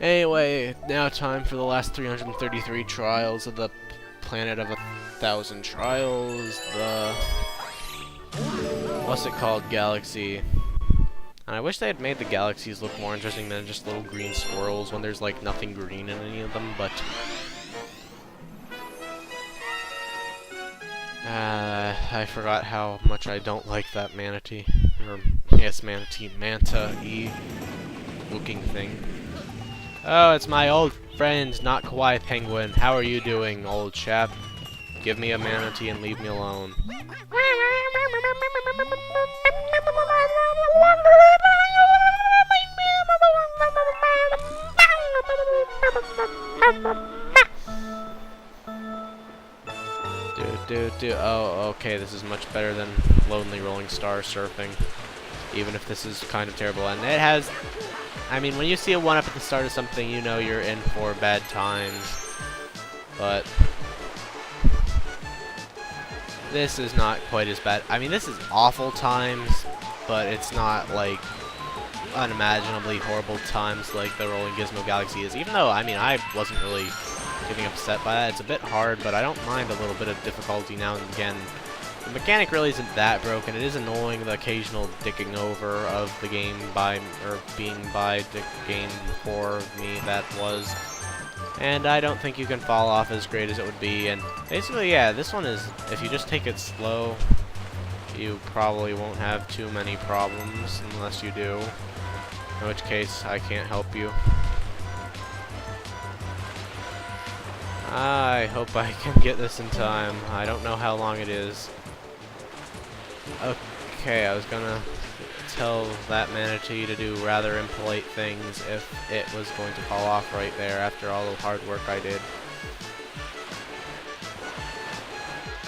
Anyway, now time for the last 333 trials of the planet of 1,000 trials, the... what's it called? Galaxy. And I wish they had made the galaxies look more interesting than just little green swirls when there's like nothing green in any of them, but... I forgot how much I don't like that manatee. Or, yes, manatee, manta-y looking thing. Oh, it's my old friend, not Kawaii Penguin. How are you doing, old chap? Give me a manatee and leave me alone. Oh, okay, this is much better than Lonely Rolling Star surfing. Even if this is kind of terrible. And it has... I mean, when you see a 1-up at the start of something, you know you're in for bad times. But... this is not quite as bad. I mean, this is awful times, but it's not, like, unimaginably horrible times like the Rolling Gizmo Galaxy is. Even though, I mean, I wasn't really getting upset by that. It's a bit hard, but I don't mind a little bit of difficulty now and again. The mechanic really isn't that broken. It is annoying, the occasional dicking over of the game by, or being by the game for me that was. And I don't think you can fall off as great as it would be. And basically, yeah, this one is, if you just take it slow, you probably won't have too many problems unless you do. In which case, I can't help you. I hope I can get this in time. I don't know how long it is. Okay, I was gonna tell that manatee to do rather impolite things if it was going to fall off right there after all the hard work I did.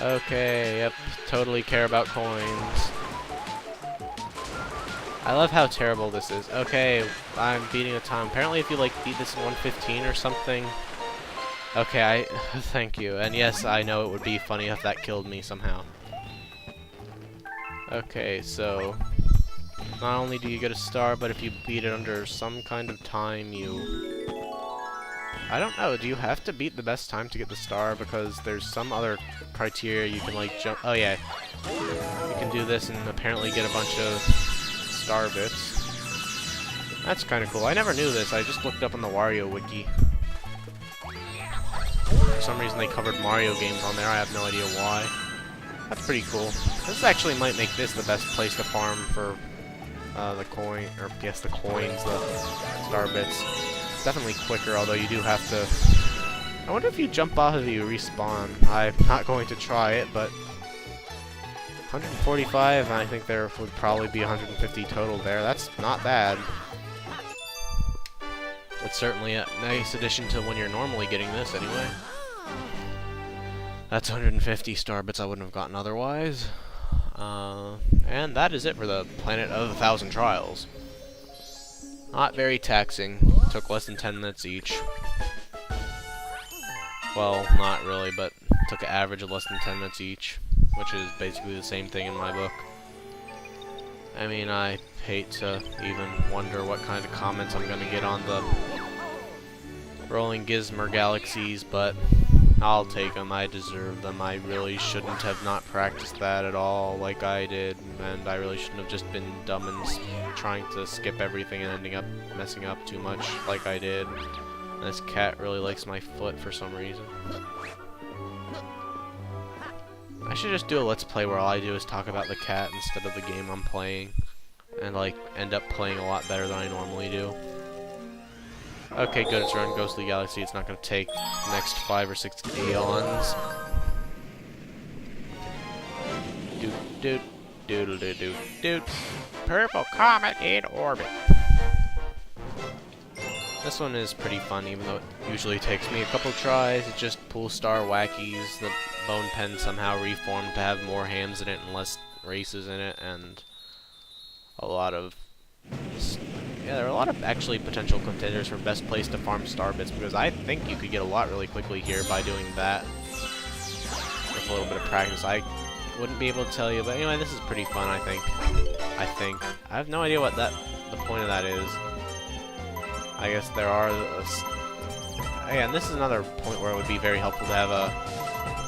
Okay, yep, totally care about coins. I love how terrible this is. Okay, I'm beating a time. Apparently if you like beat this in 1:15 or something. Okay, thank you. And yes, I know it would be funny if that killed me somehow. Okay, so not only do you get a star, but if you beat it under some kind of time, you... I don't know, do you have to beat the best time to get the star? Because there's some other criteria you can, like, jump... Oh, yeah. You can do this and apparently get a bunch of star bits. That's kind of cool. I never knew this. I just looked up on the Wario wiki. For some reason they covered Mario games on there. I have no idea why. That's pretty cool. This actually might make this the best place to farm for the coin, or yes, the coins, the star bits. It's definitely quicker, although you do have to... I wonder if you jump off of you respawn. I'm not going to try it, but 145, and I think there would probably be 150 total there. That's not bad. It's certainly a nice addition to when you're normally getting this, anyway. That's 150 star bits I wouldn't have gotten otherwise. And that is it for the Planet of 1,000 Trials. Not very taxing. Took less than 10 minutes each. Well, not really, but took an average of less than 10 minutes each, which is basically the same thing in my book. I mean, I hate to even wonder what kind of comments I'm gonna get on the Rolling Gizmo Galaxies, but I'll take them. I deserve them. I really shouldn't have not practiced that at all like I did, and I really shouldn't have just been dumb and trying to skip everything and ending up messing up too much like I did. And this cat really likes my foot for some reason. I should just do a Let's Play where all I do is talk about the cat instead of the game I'm playing, and like end up playing a lot better than I normally do. Okay, good, it's around Ghostly Galaxy. It's not going to take the next 5 or 6 aeons. Doot doot doodle doot doot doot. Purple comet in orbit. This one is pretty fun, even though it usually takes me a couple tries. It's just pool star wackies. The bone pen somehow reformed to have more hams in it and less races in it, and a lot of... yeah, there are a lot of actually potential contenders for best place to farm star bits, because I think you could get a lot really quickly here by doing that with a little bit of practice. I wouldn't be able to tell you, but anyway, this is pretty fun, I think. I have no idea what the point of that is. I guess there are... yeah, and this is another point where it would be very helpful to have a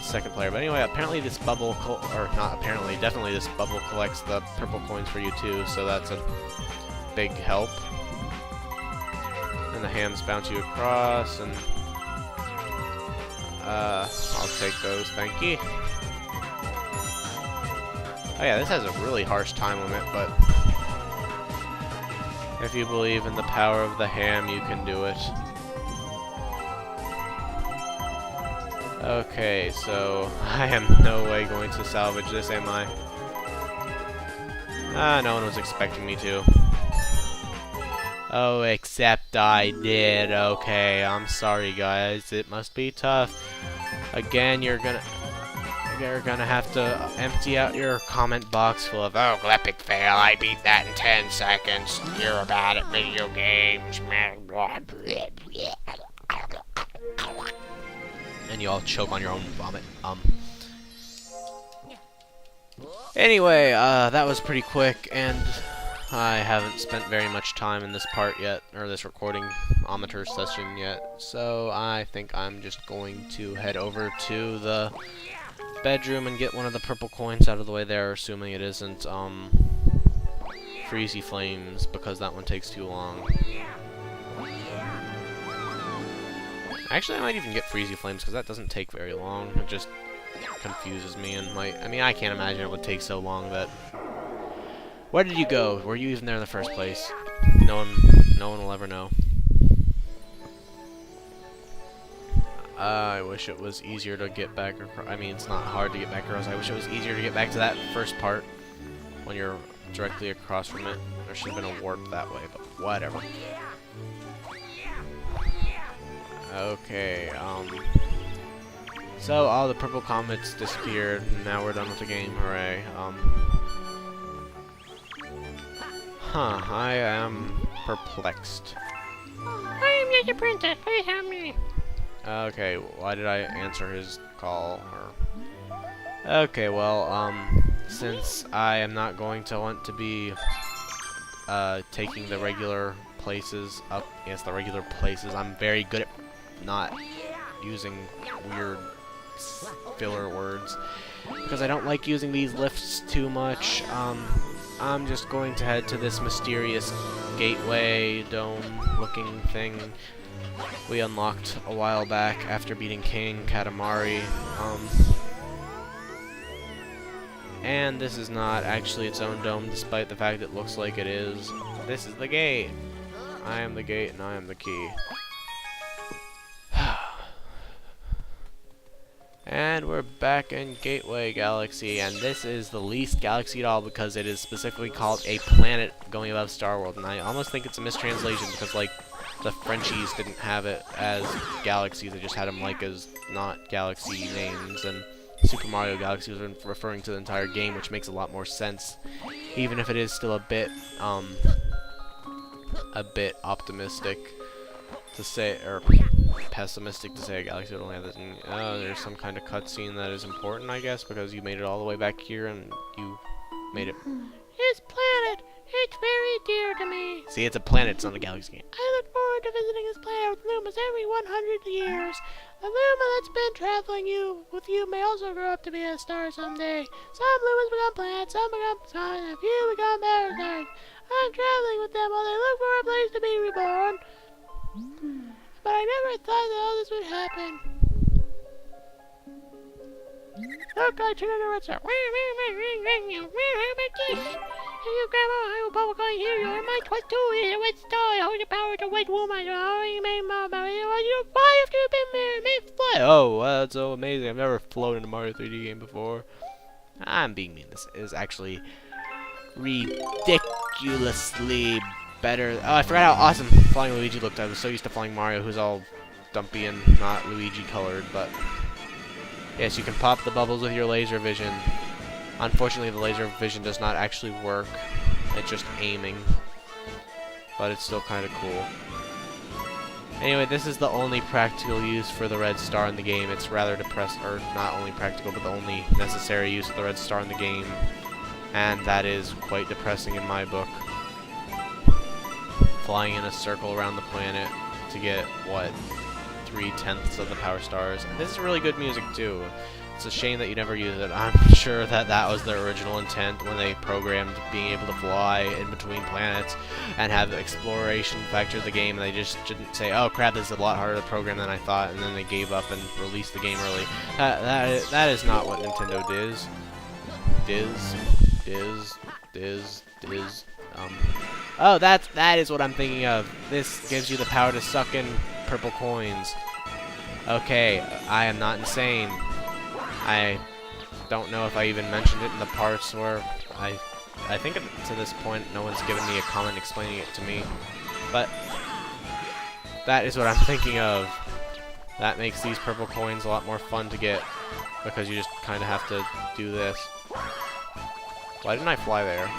second player. But anyway, apparently this bubble... or not apparently, definitely this bubble collects the purple coins for you too, so that's a big help. And the hams bounce you across, and... I'll take those, thank you. Oh yeah, this has a really harsh time limit, but if you believe in the power of the ham, you can do it. Okay, so I am no way going to salvage this, am I? Ah, no one was expecting me to. Oh, except I did. Okay, I'm sorry guys, it must be tough. Again, you're gonna have to empty out your comment box full of, oh, epic fail, I beat that in 10 seconds, you're bad at video games, and you all choke on your own vomit. Anyway, that was pretty quick, and I haven't spent very much time in this part yet, or this recording-ometer session yet, so I think I'm just going to head over to the bedroom and get one of the purple coins out of the way there, assuming it isn't, Freezy Flames, because that one takes too long. Actually, I might even get Freezy Flames, because that doesn't take very long. It just confuses me, and I mean, I can't imagine it would take so long that... Where did you go? Were you even there in the first place? No one will ever know. I wish it was easier to get back across. I mean, it's not hard to get back across. I wish it was easier to get back to that first part when you're directly across from it. There should have been a warp that way, but whatever. Okay, so all the purple comets disappeared, and now we're done with the game. Hooray. I am perplexed. I am just a princess, please help me. Okay, why did I answer his call? Okay, well, since I am not going to want to be taking the regular places up, yes, the regular places, I'm very good at not using weird filler words, because I don't like using these lifts too much. I'm just going to head to this mysterious gateway dome-looking thing we unlocked a while back after beating King Katamari. And this is not actually its own dome, despite the fact it looks like it is. This is the gate. I am the gate, and I am the key. And we're back in Gateway Galaxy, and this is the least galaxy at all because it is specifically called a planet going above Star World, and I almost think it's a mistranslation because, like, the Frenchies didn't have it as galaxies, they just had them, like, as not galaxy names, and Super Mario Galaxy was referring to the entire game, which makes a lot more sense, even if it is still a bit optimistic to say, or pessimistic to say a galaxy would only have this. Oh, there's some kind of cutscene that is important, I guess, because you made it all the way back here and you made it. This planet, it's very dear to me. See, it's a planet, it's not a galaxy game. I look forward to visiting this planet with Lumas every 100 years. A Luma that's been traveling with you may also grow up to be a star someday. Some Lumas become planets, some become stars, and a few become parasites. I'm traveling with them while they look for a place to be reborn. But I never thought that all this would happen. Look, I turned on the red star. How about this? Hey, Grandma, I will Purple Coin here. You are my toy too. It's a red star. I hold the power to wed woman. You made more about it. You fly after you've been made fly. Oh, wow, that's so amazing. I've never flown in a Mario 3D game before. I'm being mean. This is actually ridiculously better. Oh, I forgot how awesome flying Luigi looked. I was so used to flying Mario, who's all dumpy and not Luigi colored, but yes, you can pop the bubbles with your laser vision. Unfortunately, the laser vision does not actually work. It's just aiming, but it's still kind of cool. Anyway, this is the only practical use for the red star in the game. It's rather depressing, or not only practical, but the only necessary use of the red star in the game, and that is quite depressing in my book. flying in a circle around the planet to get, what, 3/10 of the power stars. And this is really good music too. It's a shame that you never use it. I'm sure that that was their original intent when they programmed being able to fly in between planets and have the exploration factor of the game, and they just didn't say, oh crap, this is a lot harder to program than I thought, and then they gave up and released the game early. That is not what Nintendo does. Oh, that is what I'm thinking of. This gives you the power to suck in purple coins. Okay, I am not insane. I don't know if I even mentioned it in the parts where I think to this point no one's given me a comment explaining it to me. But that is what I'm thinking of. That makes these purple coins a lot more fun to get because you just kind of have to do this. Why didn't I fly there?